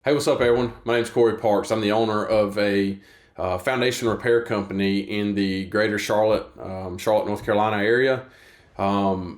Hey, what's up, everyone? My name's Cory Parks. I'm the owner of a foundation repair company in the greater Charlotte, North Carolina area. I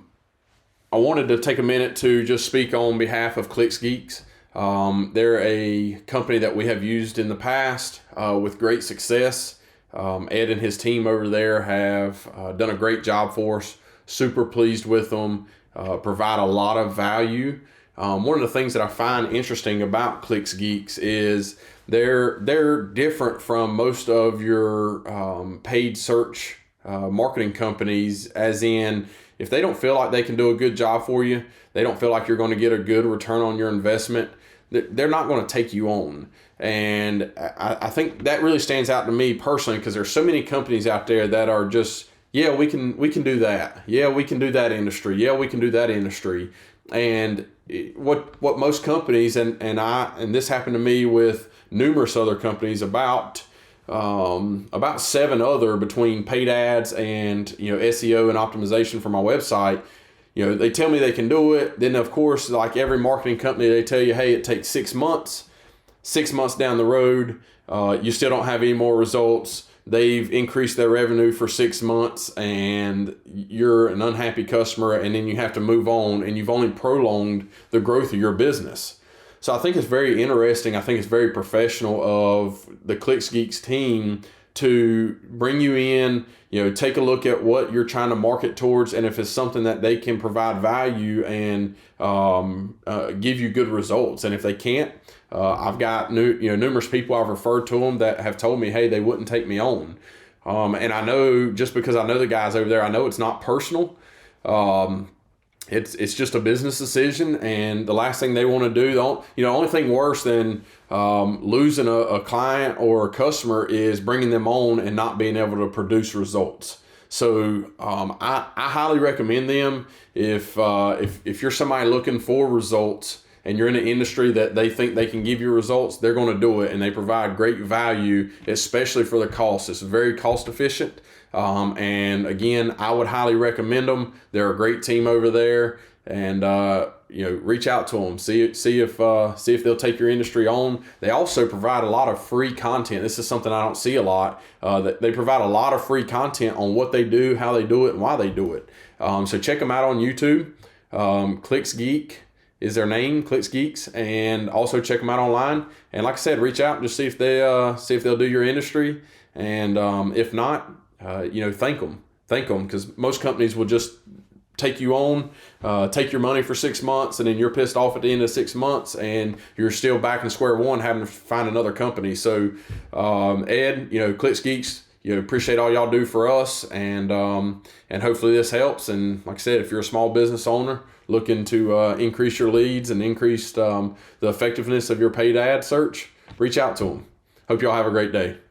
wanted to take a minute to just speak on behalf of Clicks Geeks. They're a company that we have used in the past with great success. Ed and his team over there have done a great job for us. Super pleased with them. Provide a lot of value. One of the things that I find interesting about Clicks Geeks is they're different from most of your paid search marketing companies, as in, if they don't feel like they can do a good job for you, they don't feel like you're going to get a good return on your investment, they're not going to take you on. And I think that really stands out to me personally, because there's so many companies out there that are just, yeah, we can do that. Yeah, we can do that industry. Yeah, we can do that industry. And what most companies, and this happened to me with numerous other companies, about 7 other, between paid ads and SEO and optimization for my website. They tell me they can do it. Then of course, like every marketing company, they tell you, hey, it takes 6 months. 6 months down the road, you still don't have any more results. They've increased their revenue for 6 months and you're an unhappy customer, and then you have to move on, and you've only prolonged the growth of your business. So I think it's very interesting. I think it's very professional of the Clicks Geeks team to bring you in, take a look at what you're trying to market towards, and if it's something that they can provide value and give you good results. And if they can't, I've got numerous people I've referred to them that have told me, hey, they wouldn't take me on. And I know, just because I know the guys over there, I know it's not personal. It's just a business decision, and the last thing they want to do, the only thing worse than losing a client or a customer is bringing them on and not being able to produce results. So I highly recommend them. If you're somebody looking for results and you're in an industry that they think they can give you results, they're going to do it, and they provide great value, especially for the cost. It's very cost efficient. And again, I would highly recommend them. They're a great team over there, and reach out to them. See if they'll take your industry on. They also provide a lot of free content. This is something I don't see a lot. That they provide a lot of free content on what they do, how they do it, and why they do it. So check them out on YouTube. Clicks Geek is their name, Clicks Geeks, and also check them out online. And like I said, reach out and just see if they'll do your industry. And if not, thank them, because most companies will just take you on, take your money for 6 months, and then you're pissed off at the end of 6 months, and you're still back in square one, having to find another company. So, Ed, Clicks Geeks, appreciate all y'all do for us, and hopefully this helps. And like I said, if you're a small business owner looking to increase your leads and increase the effectiveness of your paid ad search, reach out to them. Hope y'all have a great day.